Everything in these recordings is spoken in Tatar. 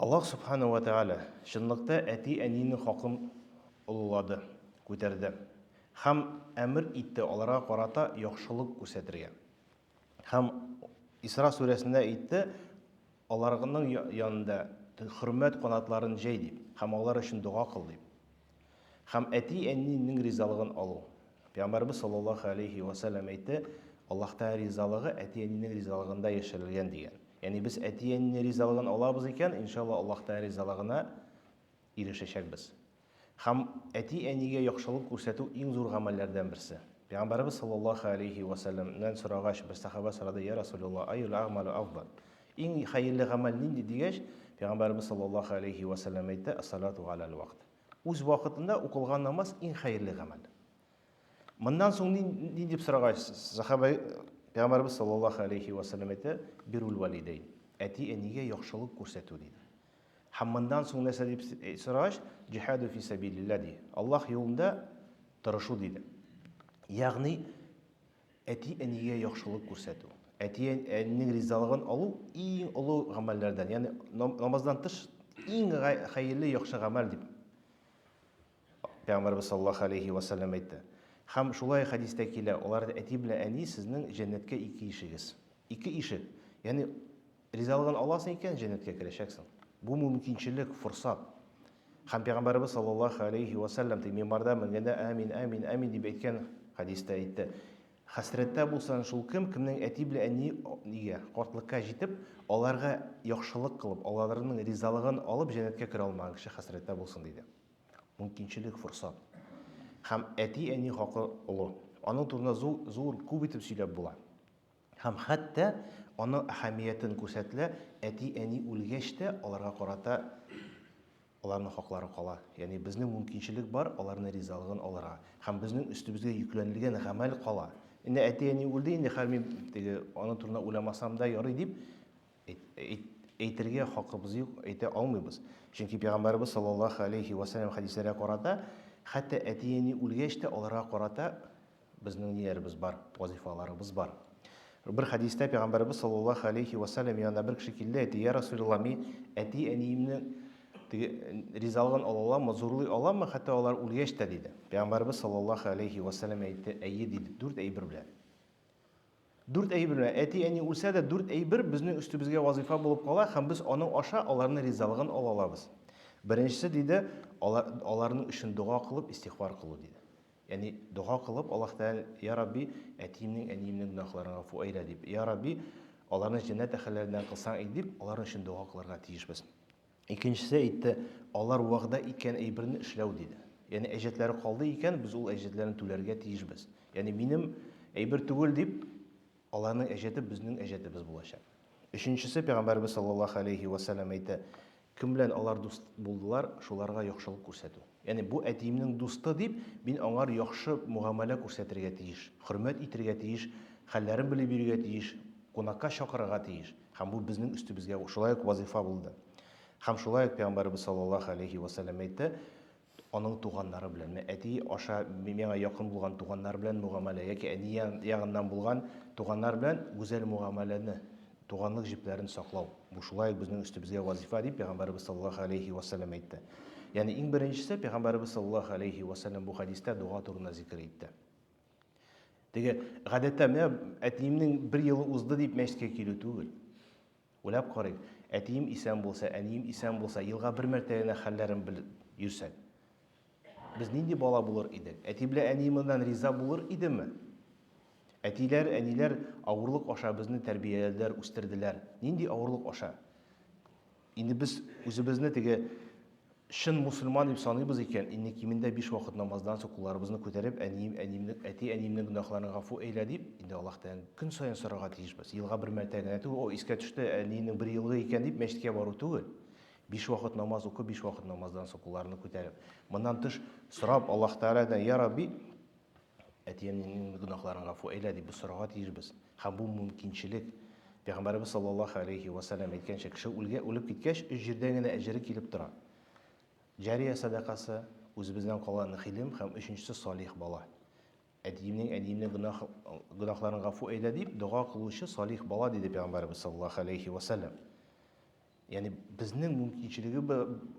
Аллах Субхану ва Тааля шынлыкта әти-әнинең хакын олылады, күтәрде. Һәм әмер итте аларга карата яхшылык күрсәтергә. Һәм Исра сүрәсендә әйтте, аларның янында хөрмәт канатларын җәй дип, һәм алар өчен дуа кыл дип. Һәм әти-әнинең ризалыгын алу. Пәйгамбәрбез саллаллаһу алейхи ва саллям әйтте, Аллаһта ризалыгы әти-әнинең ризалыгында яшерелгән дигән. Яни без әти-әнинең ризалыгын алабыз икән, иншалла Аллаһта ризалыгына ирешәчәкбез. Һәм әти-әнигә яхшылык күрсәтү иң зур гамәлләрдән берсе. Пәйгамбәрбез саллаллаһу алейхи ва саллямнан сорагач, бер сахаба сорады: "Я Расулуллах, айул аъмалу афдал?" Иң хәерле гамәл нинди дигәч, Пәйгамбәрбез саллаллаһу алейхи ва саллям әйтте: "Ас-салату алал вакт." Үз вакытында укылган намаз иң хәерле гамәл. Моннан соң ни дип сорагач, сахаба Пәйгамбәрбез саллаллаһу алейхи ва саллям әйтте: "Бирул валидейн." Әти-әнигә яхшылык күрсәтү диде. Һәм моннан соң нәрсә дип сорагач, "Җихаду фи сабилилла" ди. Аллаһ юлында тырышу диде. Ягъни әти-әнигә яхшылык күрсәтү. Әти-әнинең ризалыгын алу иң олы гамәлләрдән, ягъни намаздан тыш иң хәерле яхшы гамәл дип Пәйгамбәрбез саллаллаһу алейхи ва саллям әйтте. Һәм шулай хадистә килә, алар әти белән әни сезнең җәннәткә ике ишегез. Ике ишек. Ягъни ризалыгын аласың икән, җәннәткә керәчәксең. Бу мөмкинчелек, форсат. Һәм Пәйгамбәрбез саллаллаһу алейхи ва саллям минбарда менгәндә амин, амин, амин дип әйткән хадистә әйтте. Хәсрәттә булсаң шул кемнең әти белән әни нигә картлыкка җитеп, аларга яхшылык кылып, аларның ризалыгын алып җәннәткә керә алмаган кеше хәсрәттә булсын диде. Мөмкинчелек, форсат. Һәм әти-әни хакы олы. Аның турында зур күп итеп сөйләп була. Һәм хәтта аның әһәмиятен күрсәтелә, әти-әни үлгәч тә аларга карата аларның хаклары кала. Ягъни безнең мөмкинчелек бар, аларның ризалыгын алырга. Һәм безнең өстебезгә йөкләнелгән гамәл кала. Инде әти-әни үлде, инде хәл мин аның турында уйламасам да ярый дип әйтергә хакыбыз юк, әйтә алмыйбыз. Чөнки Пәйгамбәрбез саллаллаһу алейхи ва саллям хадисләргә карата, хәтта әти-әни үлгәч тә аларга карата безнең ниләребез бар, вазифаларыбыз бар. Бер хадистә Пәйгамбәрбез саллаллаһу алейхи ва саллям янына бер кеше килде, әйтте: "Я Расулуллах, мин әти-әниемнең ризалыгын ала аламмы, зурлый аламмы, хәтта алар үлгәч тә" диде. Пәйгамбәрбез саллаллаһу алейхи ва саллям әйтте: "Әйе" диде, 4 әйбер белән. 4 әйбер белән. Әти-әни үлсә дә 4 әйбер безнең өстебезгә вазифа булып кала, һәм без аның аша аларның ризалыгын ала алабыз. Беренчесе диде, аларның өчен дуа кылып, истигъфар кылу диде. Ягъни дуа кылып, Аллаһ Тәгалә: "Я Рабби, әтиемнең, әниемнең гөнаһларын гафу әйлә" дип. "Я Рабби, аларны җәннәт әһелләреннән кылсаң ит" дип, алар өчен дуа кылырга тиешбез. Икенчесе әйтте, алар вагъда икән әйберне эшләү диде. Ягъни әҗәтләре калды икән, без ул әҗәтләрне түләргә тиешбез. Ягъни минем әйбер түгел дип, аларның әҗәте безнең әҗәтебез булачак. Өченчесе Пәйгамбәрбез саллаллаһу алейхи ва саллям әйтте, кем белән алар дуст булдылар, шуларга яхшылык күрсәтү. Ягъни бу әтиемнең дусты дип, мин аңар яхшы муамәлә күрсәтергә тиеш, хөрмәт итәргә тиеш, хәлләрен белеп бирергә тиеш, кунакка чакырырга тиеш. Һәм бу безнең өстебезгә шулай ук вазифа булды. Һәм шулай ук Пәйгамбәрбез саллаллаһу алейхи ва саллям әйтте, аның туганнары белән, әти аша миңа якын булган туганнар белән муамәлә, яки әни ягыннан булган туганнар белән гүзәл муамәләне, туганлык җепләрен саклау. Бу шулай безнең өстебезгә вазифа дип Пәйгамбәрбез саллаллаһу алейхи ва саллям әйтте. Ягъни иң беренчесе Пәйгамбәрбез саллаллаһу алейхи ва саллям бу хадистә дуа турында зикр итте. Теге гадәттә менә әтиемнең 1 елы узды дип мәчеткә килү түгел. Уйлап карыйк, әтием исән булса, әнием исән булса, елга бер мәртәбә генә хәлләрен белеп йөрсәк, без нинди бала булыр идек? Әти белән әниемнән риза булыр идеме? Әтиләр, әниләр авырлык аша безне тәрбияләделәр, үстерделәр. Нинди авырлык аша? Инде без үзебезне теге шын мусульман дип саныйбыз икән, инде кимендә 5 вакыт намаздан соң кулларыбызны күтәреп, әти-әниемнең гөнаһларын гафу әйлә дип, инде Аллаһтан көн саен сорарга тиешбез. Елга бер мәртәбә генә түгел, о, искә төште, әниемнең 1 елгы икән дип мәчеткә бару түгел. 5 вакыт намаз укып, 5 вакыт намаздан соң кулларны күтәреп. Моннан тыш сорап Аллаһ Тәгаләдән: "Я Рабби, әтиемнең гөнаһларын гафу әйлә" дип сорарга тиешбез. Һәм бу мөмкинчелек. Пәйгамбәрбез саллаллаһу алейхи ва саллям әйткәнчә, кеше үлеп киткәч, 3 җирдә генә әҗере килеп тора. Җария садакасы, үзебезнән калган гыйлем һәм өченчесе салих бала. Әтиемнең, әниемнең гөнаһларын гафу әйлә дип дуа кылучы салих бала диде Пәйгамбәрбез саллаллаһу алейхи ва саллям. Яғни біздің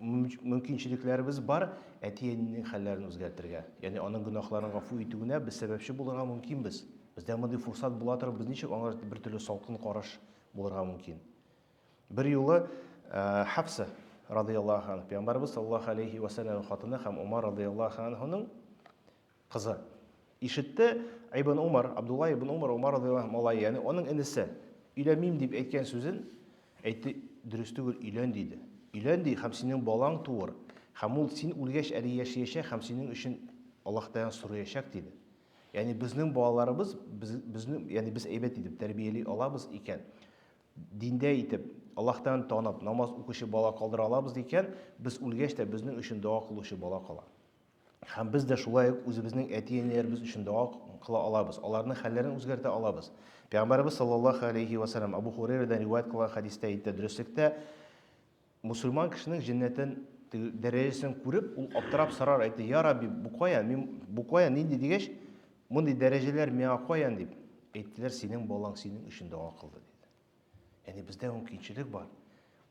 мүмкіншіліктеріміз бар әти-әнинең хәлләрен үзгәртергә. Яғни аның гөнаһларын гафу итүенә без сәбәпче булырга мөмкинбез. Бездә мондый фурсат була торып, без ничек аңар бер төрле салкын караш булырга мөмкин. Бер юлы Хafsa радиллаһу анһа, Пәйгамбәрбез саллаллаһу алейхи ва саллям хатыны һәм Умар радиллаһу анһуның кызы. Ишетте Ибн Умар, Абдулла ибн Умар, Умар радиллаһу малай, яғни аның инесе өйләнмим дип әйткән сүзен әйтте, дөрес түгел, өйлән диде. Өйлән ди, һәм синең балаң туыр. Һәм ул син үлгәч әле яшәячәк һәм синең өчен Аллаһтан сораячак диде. Яғни безнең балаларыбыз яғни без әйбәт итеп тәрбияли алабыз икән, диндә итеп, Аллаһтан танып, намаз укучы бала калдыра алабыз икән, без үлгәч тә безнең өчен дуа кылучы бала кала. Һәм без дә шулай ук үзебезнең әти-әниләребез өчен дуа кыла алабыз, аларның хәлләрен үзгәртә алабыз. Пәйгамбәрбез саллаллаһу алейхи ва саллям Абу Хурайрадан риваят кылган хадистә әйтте, дөреслектә мусульман кешенең җәннәтен дәрәҗәсен күреп, ул аптырап сорар, әйтте: "Я Рабби, бу каян нинди дигәч, мондый дәрәҗәләр миңа каян?" дип әйттеләр, синең балаң синең өчен дуа кылды диде. Яғни бездә мөмкинчелек бар.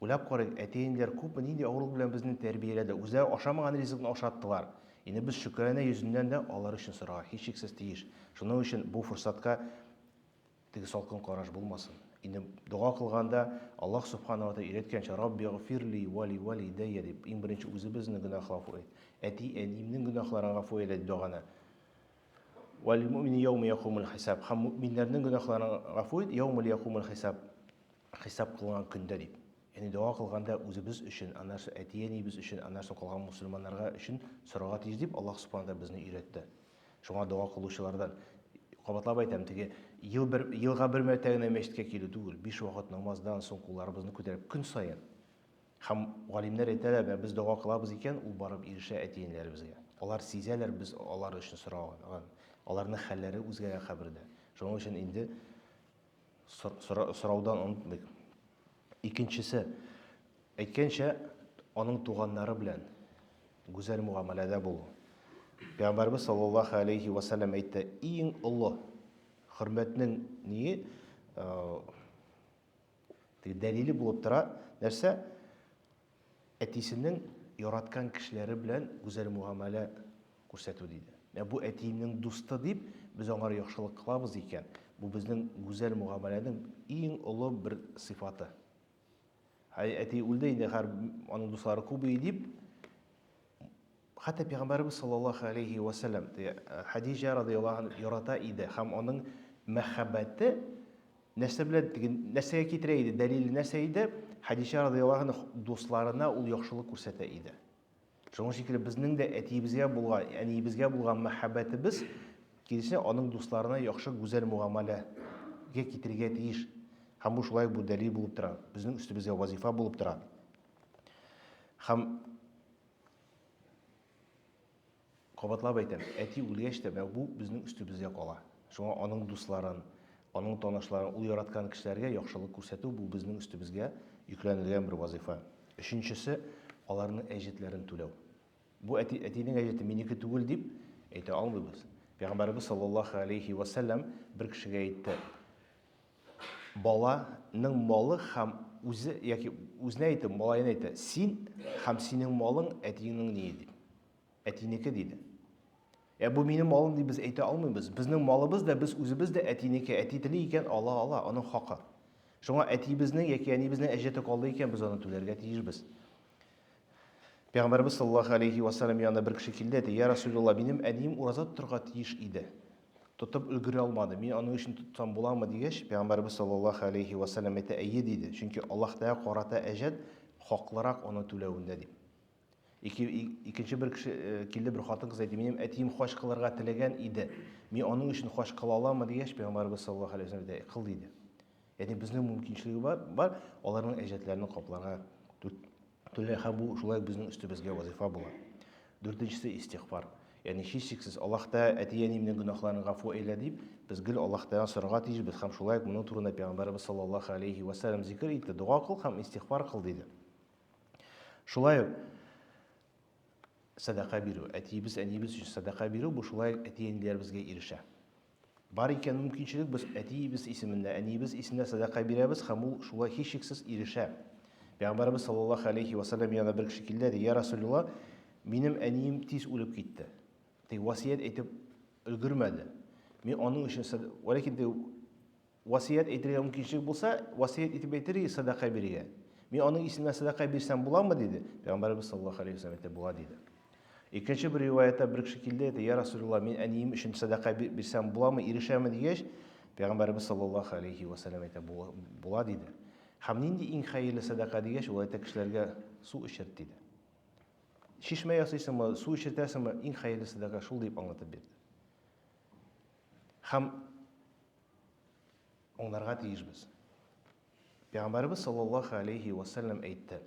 Уйлап карыйк, әти-әниләр күпме нинди авырлык белән безне тәрбияләде, үзләре ашамаган ризыкны ашаттылар. Инде без шөкранә йөзеннән дә алар өчен сорарга һичшиксез тиеш. Шуның өчен бу фурсатка теге салкын караш булмасын. Инде дуа кылганда Аллаһ субханала ва тааля өйрәткәнчә: "Рабби гфирли ва ли валидайя" дип, иң беренче үзебезнең гөнаһларны гафу ит. Әти-әнимнең гөнаһларын гафу ит дип дуганы. "Ва лил муъмини яума якумул хисаб", һәм муъминнәрнең гөнаһларын гафу ит яума якумул хисаб, хисап кылган көндә дип. Яғни дуа кылганда үзебез өчен, аннары әти-әнибез өчен, аннары калган мусульманнарга өчен сорарга тиеш дип Аллаһ субханала безне өйрәтте. Шуңа дуа кылучылардан кабатлап әйтәм, теге елга бер мәртәбә генә мәчеткә килү түгел, 5 вакыт намаздан соң кулларыбызны күтәреп көн саен. Һәм галимнәр әйтәләр, без дуа кылабыз икән, ул барып ирешә әти-әниләребезгә. Алар сизәләр, без алар өчен сораган, аларның хәлләре үзгәрә кабердә. Шуның өчен инде сораудан онытмыйк. Икенчесе, әйткәнчә, аның туганнары белән гүзәл муамаләдә булу. Пәйгамбәрбез саллаллаһу алейхи ва саллям әйтте, иң олы хөрмәтнең дәлиле булып тора, нәрсә? Әтисенең яраткан кешеләре белән гүзәл муамалә күрсәтү диде. Бу әтиемнең дусты дип, без аңар яхшылык кылабыз икән, бу безнең гүзәл муамаләнең иң олы бер сыйфаты. Әти үлде инде, аның дуслары күбәйде дип, хәтта Пәйгамбәрбез саллаллаһу алейхи ва саллям Хадиҗа радиллаһу анһа ярата иде һәм аның мәхәббәте нәрсәгә китерә иде, дәлиле нәрсә иде? Хадиҗа радиллаһу анһа дусларына ул яхшылык күрсәтә иде. Шуңа шикелле безнең дә әтиебезгә булган, әниебезгә булган мәхәббәтебез киресенчә аның дусларына яхшы гүзәл муамаләгә китерергә тиеш. Һәм бу шулай бу дәлил булып тора, безнең үстебезгә вазифа булып тора. Һәм кабатлап әйтәм, әти үлгәч тә бу безнең үстебезгә кала. Шуңа аның дусларын, аның танышларын, ул яраткан кешеләргә яхшылык күрсәтү бу безнең үстебезгә йөкләнелгән бер вазифа. Өченчесе, аларның әҗетләрен түләү. Бу әтинең әҗете минеке түгел дип әйтә алмыйбыз. Пәйгамбәрбез саллаллаһу алейхи ва саллям бер кешегә әйтте: баланың малы һәм үзе, яки үзенә әйтте, малайына әйтте, син һәм синең малың әтинең ни дип. Әтинеке диде. Бу минем малым дип без әйтә алмыйбыз. Безнең малыбыз да, без үзебез дә әтинеке. Әти теле икән, ала, аның хакы. Шуңа әтибезнең яки әнибезнең әҗете калды икән, без аны түләргә тиешбез. Пәйгамбәрбез саллаллаһу алейхи ва саллям янына бер кеше килде, әйтте: "Я Расулулла, минем әнием ураза тотарга тиеш иде. Тотып өлгерә алмады. Мин аның өчен тотсам буламы?" дигәч, Пәйгамбәрбез саллаллаһу алейхи ва саллям әйтте: "Әйе" диде. Чөнки Аллаһтага карата әҗәт хаклырак аны түләвендә дип. Икенче бер кеше килде, бер хатын кыз әйтте: "Минем әтием хаҗ кылырга теләгән иде. Мин аның өчен хаҗ кыла аламмы?" дигәч, Пәйгамбәрбез саллаллаһу алейхи ва саллям әйтте: "Кыл" диде. Яғни безнең мөмкинчелеге бар, аларның әҗәтләрен капларга түлә, һәм бу шулай безнең өстебезгә вазифа була. Дүртенчесе истигъфар. Яғни һичшиксез Аллаһта әти-әнимнең гөнаһларын гафу әйлә дип, без гел Аллаһтан сорарга тиешбез. Һәм шулай моның турында Пәйгамбәрбез саллаллаһу алейхи ва саллям зикр итте: дуа кыл һәм истигъфар кыл диде. Шулай садака бирү, әтиебез, әнибез өчен садака бирү, бу шулай әти-әниләребезгә ирешә. Бар икән мөмкинчелек, без әтиебез исемендә, әнибез исемендә садака бирәбез һәм ул шулай һичшиксез ирешә. Peygamberimiz sallallahu aleyhi ve sellem yana bir kişi keldi, ya Resulullah, benim әнием тиз үлеп китте. Тик васият әйтеп өлгермәде. Мен аның өчен, валакин васият әйтергә мөмкинлек булса, васият итеп әйтергә, садака бирергә. Мен аның исеменә садака бирсәм буламы диде. Пәйгамбәрбез саллаллаху алейхи ва саллям әйтте, була диде. Икенче bir риваятта bir кеше килде, я Расулулла, мен әнием өчен садака бирсәм буламы, ирешәме дигәч, Пәйгамбәрбез саллаллаху алейхи ва саллям әйтте, була диде. Һәм нинди иң хәерле садака дигәч, ул әйтә кешеләргә су эчерт диде. Шишмә ясыйсыңмы, су эчертәсеңме, иң хәерле садака шул дип аңлатып бирде. Һәм аңларга тиешбез. Пәйгамбәрбез саллаллаху алейхи ва саллям әйтте: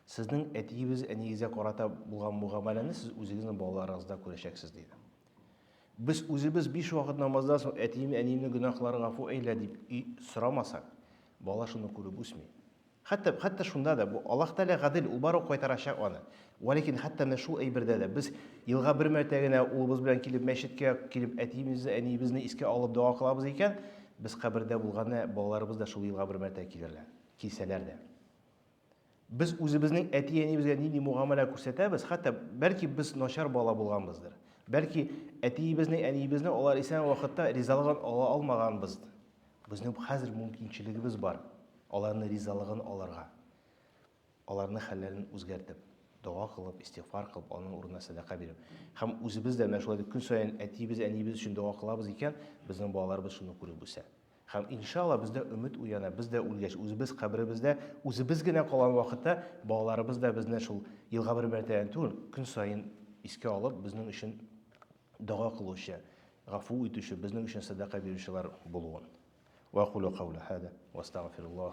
Сезнең әтиегез, әнигезгә карата булган мугамәләне сез үзегезнең балаларыгызда күрәчәксез диде. Без үзебез 5 вакыт намаздан соң әтием, әниемнең гөнаһларын гафу әйлә дип сорамасак, бала шуны күреп үсми. Хәтта шунда да бу Аллаһ Тәгалә гадел, ул бары кайтарачак аны. Валакин хәтта менә шул әйбердә дә без елга бер мәртә генә улыбыз белән килеп мәчеткә килеп әтиебезне, әниебезне искә алып дуа кылабыз икән, без кабердә булганда балаларыбыз да шул елга бер мәртә килерләр, килсәләр дә. Без үзебезнең әти-әниебезгә нинди мугамәлә күрсәтәбез, хәтта бәлки без начар бала булганбыздыр. Бәлки әтиебезнең, әниебезнең алар исән вакытта ризалыгын ала алмаганбыз. Безнең хәзер мөмкинчелегебез бар. Аларны ризалыгын аларга, аларның хәлләрен үзгәртеп, дуа кылып, истигъфар кылып, аның урынына садака биреп. Һәм үзебез дә менә шулай көн саен әтиебез, әниебез өчен дуа кылабыз икән, безнең балаларыбыз шуны күреп үсә. Һәм иншалла бездә өмет уяна, бездә үлгәч, үзебез кабребездә, үзебез генә калган вакытта балаларыбыз да безне шул елга бер мәртәбә түгел, көн саен искә алып, безнең өчен дуа кылучы, гафу итүче, безнең өчен садака бирүчеләр булуын. وأقول قول هذا وأستغفر الله